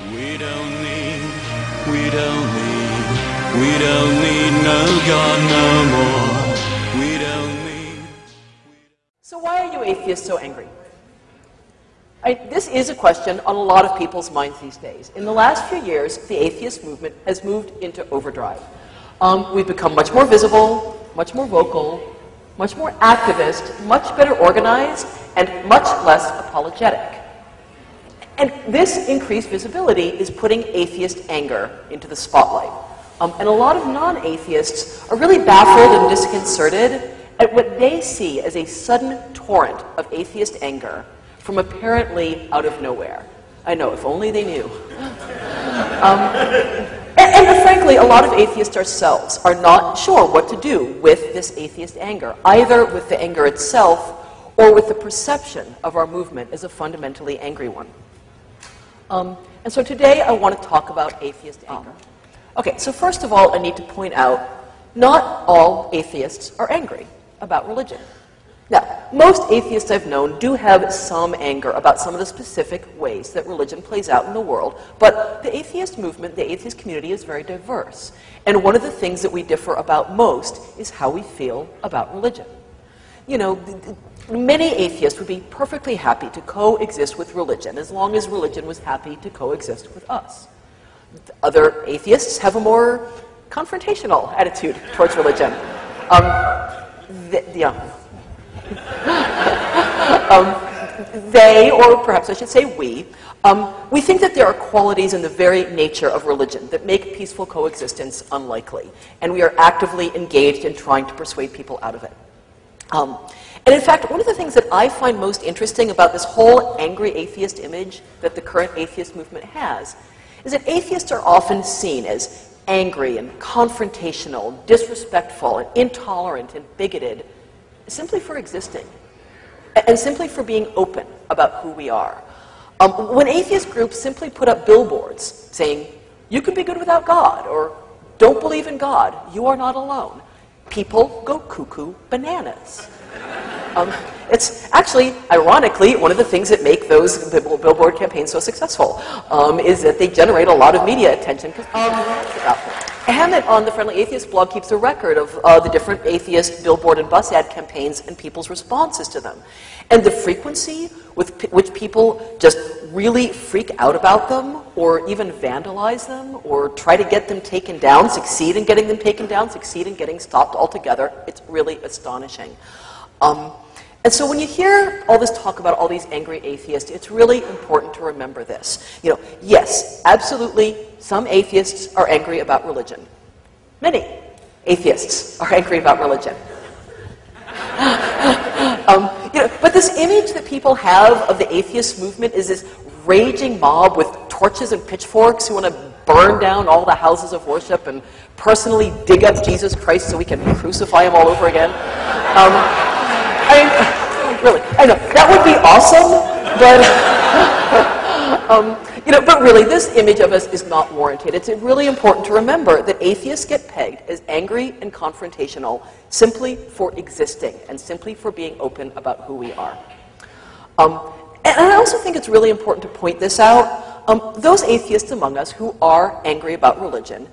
We don't need no God no more. We don't need. So why are you atheists so angry? This is a question on a lot of people's minds these days. In the last few years, the atheist movement has moved into overdrive. We've become much more visible, much more vocal, much more activist, much better organized, and much less apologetic. And this increased visibility is putting atheist anger into the spotlight. And a lot of non-atheists are really baffled and disconcerted at what they see as a sudden torrent of atheist anger from apparently out of nowhere. I know, if only they knew. And frankly, a lot of atheists ourselves are not sure what to do with this atheist anger, either with the anger itself or with the perception of our movement as a fundamentally angry one. And so today I want to talk about atheist anger. Okay, so first of all, I need to point out, not all atheists are angry about religion. Now, most atheists I've known do have some anger about some of the specific ways that religion plays out in the world, but the atheist movement, the atheist community is very diverse. And one of the things that we differ about most is how we feel about religion. You know, many atheists would be perfectly happy to coexist with religion as long as religion was happy to coexist with us. Other atheists have a more confrontational attitude towards religion. They, or perhaps I should say we think that there are qualities in the very nature of religion that make peaceful coexistence unlikely, and we are actively engaged in trying to persuade people out of it. And in fact, one of the things that I find most interesting about this whole angry atheist image that the current atheist movement has is that atheists are often seen as angry and confrontational, disrespectful and intolerant and bigoted simply for existing and simply for being open about who we are. When atheist groups simply put up billboards saying, "You can be good without God," or "Don't believe in God, you are not alone," people go cuckoo bananas. It's actually, ironically, one of the things that make those billboard campaigns so successful is that they generate a lot of media attention. Hammett on the Friendly Atheist blog keeps a record of the different atheist billboard and bus ad campaigns and people's responses to them. And the frequency with which people just really freak out about them, or even vandalize them, or try to get them taken down, succeed in getting them taken down, succeed in getting stopped altogether, it's really astonishing. And so when you hear all this talk about all these angry atheists, it's really important to remember this. You know, yes, absolutely, some atheists are angry about religion. Many atheists are angry about religion. But this image that people have of the atheist movement is this raging mob with torches and pitchforks who want to burn down all the houses of worship and personally dig up Jesus Christ so we can crucify him all over again. Really, I know, that would be awesome, but, but really, this image of us is not warranted. It's really important to remember that atheists get pegged as angry and confrontational simply for existing and simply for being open about who we are. And I also think it's really important to point this out. Those atheists among us who are angry about religion,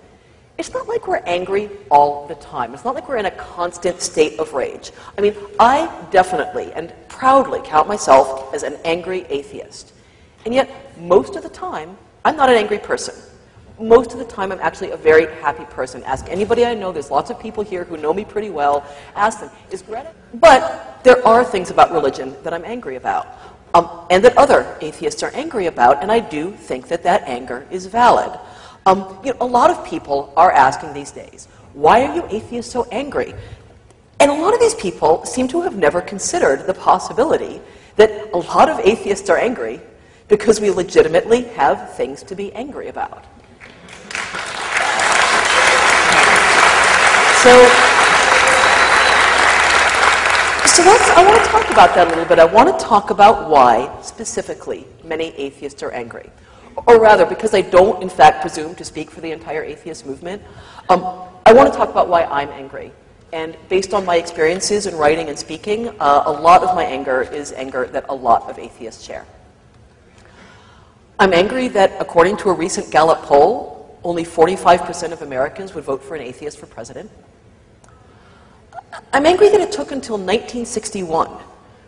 it's not like we're angry all the time. It's not like we're in a constant state of rage. I mean, I definitely and proudly count myself as an angry atheist. And yet, most of the time, I'm not an angry person. Most of the time, I'm actually a very happy person. Ask anybody I know. There's lots of people here who know me pretty well. Ask them, is Greta? But there are things about religion that I'm angry about, and that other atheists are angry about, and I do think that that anger is valid. A lot of people are asking these days, why are you atheists so angry? And a lot of these people seem to have never considered the possibility that a lot of atheists are angry because we legitimately have things to be angry about. I want to talk about that a little bit. I want to talk about why, specifically, many atheists are angry. Or rather, because I don't, in fact, presume to speak for the entire atheist movement, I want to talk about why I'm angry. And based on my experiences in writing and speaking, a lot of my anger is anger that a lot of atheists share. I'm angry that, according to a recent Gallup poll, only 45% of Americans would vote for an atheist for president. I'm angry that it took until 1961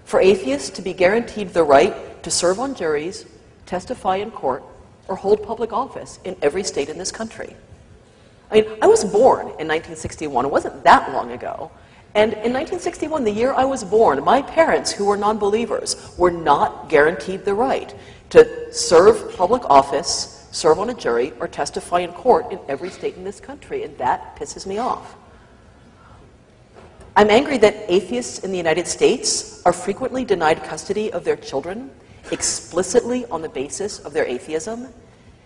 for atheists to be guaranteed the right to serve on juries, testify in court, or hold public office in every state in this country. I mean, I was born in 1961. It wasn't that long ago. And in 1961, the year I was born, my parents, who were non-believers, were not guaranteed the right to serve public office, serve on a jury, or testify in court in every state in this country, and that pisses me off. I'm angry that atheists in the United States are frequently denied custody of their children explicitly on the basis of their atheism.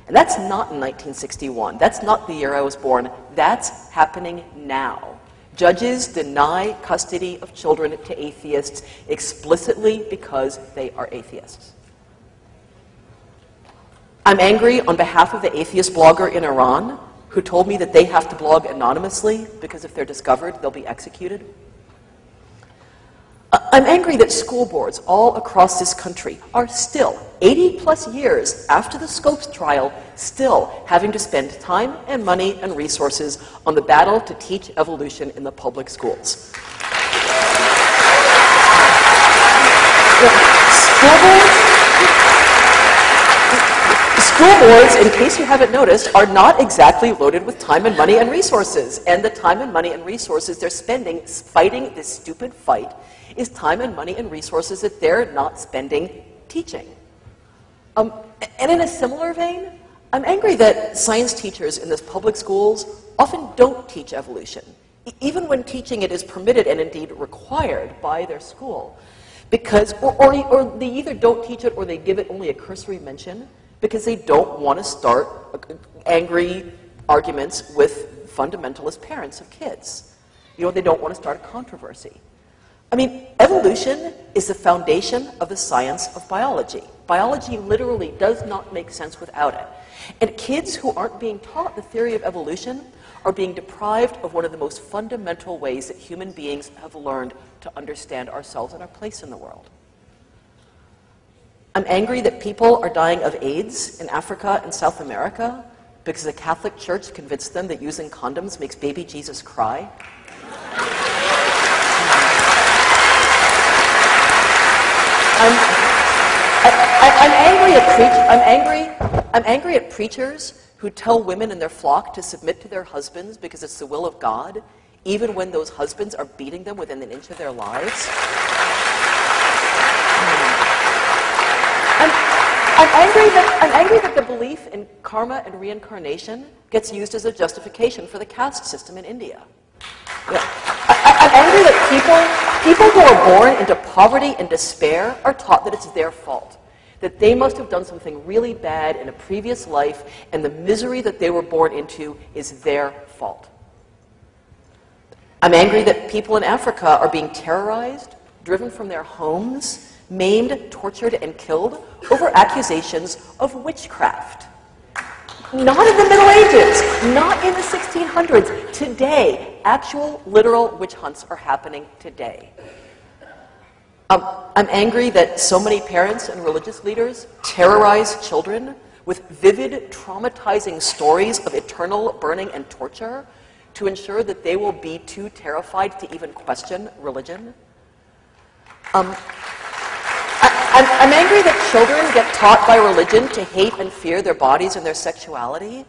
And that's not in 1961. That's not the year I was born. That's happening now. Judges deny custody of children to atheists explicitly because they are atheists. I'm angry on behalf of the atheist blogger in Iran who told me that they have to blog anonymously because if they're discovered, they'll be executed. I'm angry that school boards all across this country are still, 80+ years after the Scopes trial, still having to spend time and money and resources on the battle to teach evolution in the public schools. School boards, in case you haven't noticed, are not exactly loaded with time and money and resources. And the time and money and resources they're spending fighting this stupid fight is time and money and resources that they're not spending teaching. And in a similar vein, I'm angry that science teachers in this public schools often don't teach evolution, even when teaching it is permitted and indeed required by their school. Because, or they either don't teach it or they give it only a cursory mention because they don't want to start angry arguments with fundamentalist parents of kids. You know, they don't want to start a controversy. I mean, evolution is the foundation of the science of biology. Biology literally does not make sense without it. And kids who aren't being taught the theory of evolution are being deprived of one of the most fundamental ways that human beings have learned to understand ourselves and our place in the world. I'm angry that people are dying of AIDS in Africa and South America because the Catholic Church convinced them that using condoms makes baby Jesus cry. I'm angry at preachers who tell women in their flock to submit to their husbands because it's the will of God, even when those husbands are beating them within an inch of their lives. I'm angry that the belief in karma and reincarnation gets used as a justification for the caste system in India. Yeah. I'm angry that people who are born into poverty and despair are taught that it's their fault, that they must have done something really bad in a previous life, and the misery that they were born into is their fault. I'm angry that people in Africa are being terrorized, driven from their homes, maimed, tortured, and killed over accusations of witchcraft. Not in the Middle Ages, not in the 1600s. Today, actual literal witch hunts are happening today. I'm angry that so many parents and religious leaders terrorize children with vivid, traumatizing stories of eternal burning and torture to ensure that they will be too terrified to even question religion. I'm angry that children get taught by religion to hate and fear their bodies and their sexuality.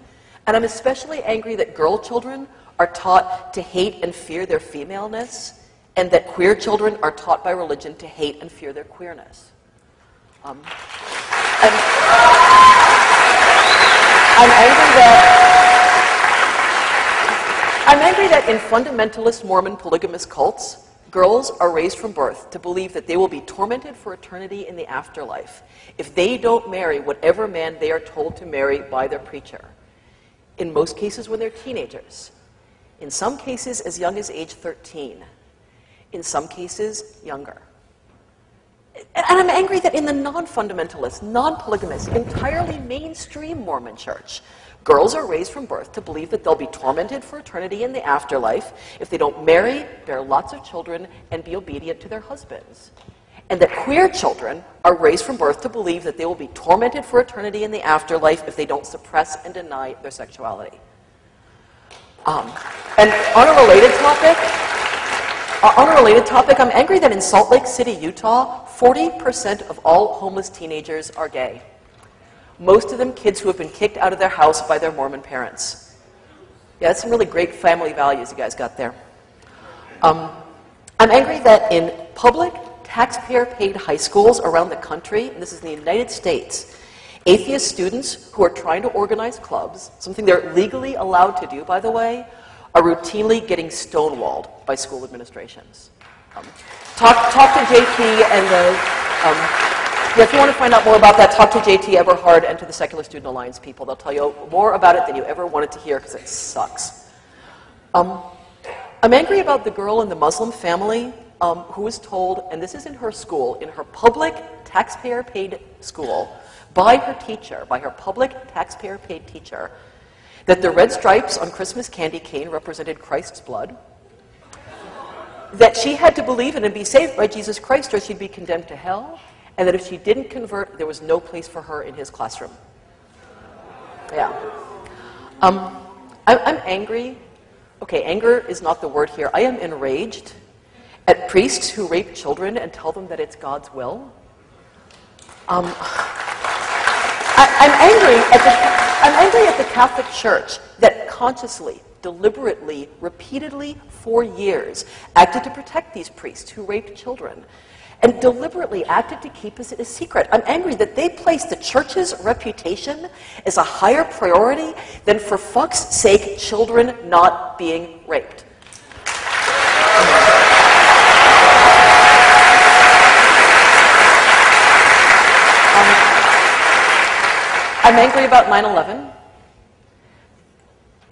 And I'm especially angry that girl children are taught to hate and fear their femaleness, and that queer children are taught by religion to hate and fear their queerness. I'm angry that in fundamentalist Mormon polygamous cults, girls are raised from birth to believe that they will be tormented for eternity in the afterlife if they don't marry whatever man they are told to marry by their preacher. In most cases when they're teenagers. In some cases as young as age 13. In some cases younger. And I'm angry that in the non-fundamentalist, non-polygamous, entirely mainstream Mormon church, girls are raised from birth to believe that they'll be tormented for eternity in the afterlife if they don't marry, bear lots of children, and be obedient to their husbands. and that queer children are raised from birth to believe that they will be tormented for eternity in the afterlife if they don't suppress and deny their sexuality. And on a related topic, I'm angry that in Salt Lake City, Utah, 40% of all homeless teenagers are gay. Most of them kids who have been kicked out of their house by their Mormon parents. Yeah, that's some really great family values you guys got there. I'm angry that in public, taxpayer-paid high schools around the country, and this is in the United States, atheist students who are trying to organize clubs, something they're legally allowed to do, by the way, are routinely getting stonewalled by school administrations. Talk to JT and if you want to find out more about that, talk to JT Eberhard and to the Secular Student Alliance people. They'll tell you more about it than you ever wanted to hear because it sucks. I'm angry about the girl in the Muslim family who was told, and this is in her school, in her public taxpayer-paid school, by her teacher, by her public taxpayer-paid teacher, that the red stripes on Christmas candy cane represented Christ's blood, that she had to believe in and be saved by Jesus Christ or she'd be condemned to hell, and that if she didn't convert, there was no place for her in his classroom. Yeah. I'm angry. Okay, anger is not the word here. I am enraged at priests who rape children and tell them that it's God's will. I'm angry at the Catholic Church that consciously, deliberately, repeatedly, for years, acted to protect these priests who raped children, and deliberately acted to keep it a secret. I'm angry that they placed the church's reputation as a higher priority than, for fuck's sake, children not being raped. I'm angry about 9/11.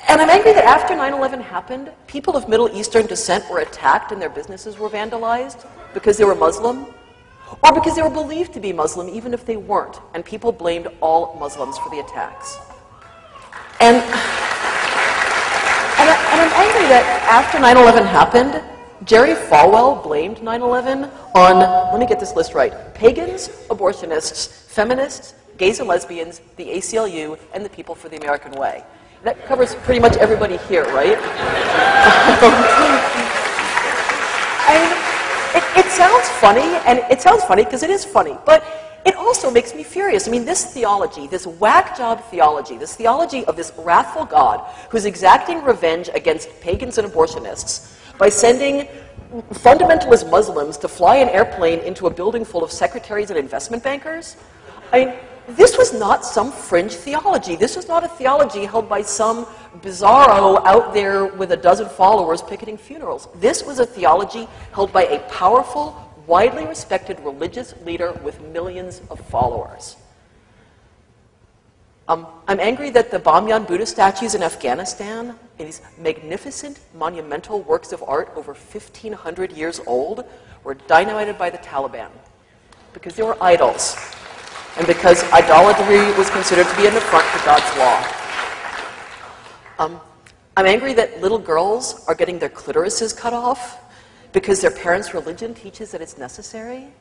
And I'm angry that after 9/11 happened, people of Middle Eastern descent were attacked and their businesses were vandalized because they were Muslim, or because they were believed to be Muslim even if they weren't, and people blamed all Muslims for the attacks. And I'm angry that after 9/11 happened, Jerry Falwell blamed 9/11 on, let me get this list right, pagans, abortionists, feminists, gays and lesbians, the ACLU, and the People for the American Way. That covers pretty much everybody here, right? It sounds funny, and it sounds funny because it is funny, but it also makes me furious. I mean, this theology, this whack job theology, this theology of this wrathful God who's exacting revenge against pagans and abortionists by sending fundamentalist Muslims to fly an airplane into a building full of secretaries and investment bankers. I mean, this was not some fringe theology. This was not a theology held by some bizarro out there with a dozen followers picketing funerals. This was a theology held by a powerful, widely respected religious leader with millions of followers. I'm angry that the Bamyan Buddha statues in Afghanistan, these magnificent, monumental works of art over 1,500 years old, were dynamited by the Taliban because they were idols, and because idolatry was considered to be an affront to God's law. I'm angry that little girls are getting their clitorises cut off because their parents' religion teaches that it's necessary.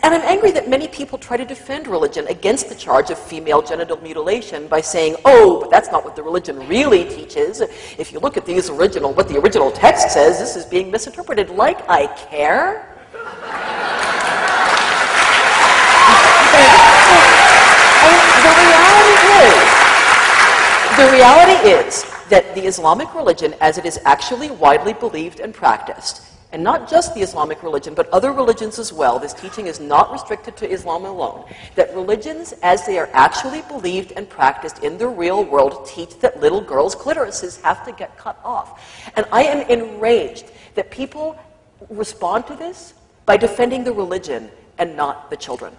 And I'm angry that many people try to defend religion against the charge of female genital mutilation by saying, oh, but that's not what the religion really teaches. If you look at what the original text says, this is being misinterpreted. Like I care. The reality is that the Islamic religion, as it is actually widely believed and practiced, and not just the Islamic religion, but other religions as well, this teaching is not restricted to Islam alone, that religions, as they are actually believed and practiced in the real world, teach that little girls' clitorises have to get cut off. And I am enraged that people respond to this by defending the religion and not the children.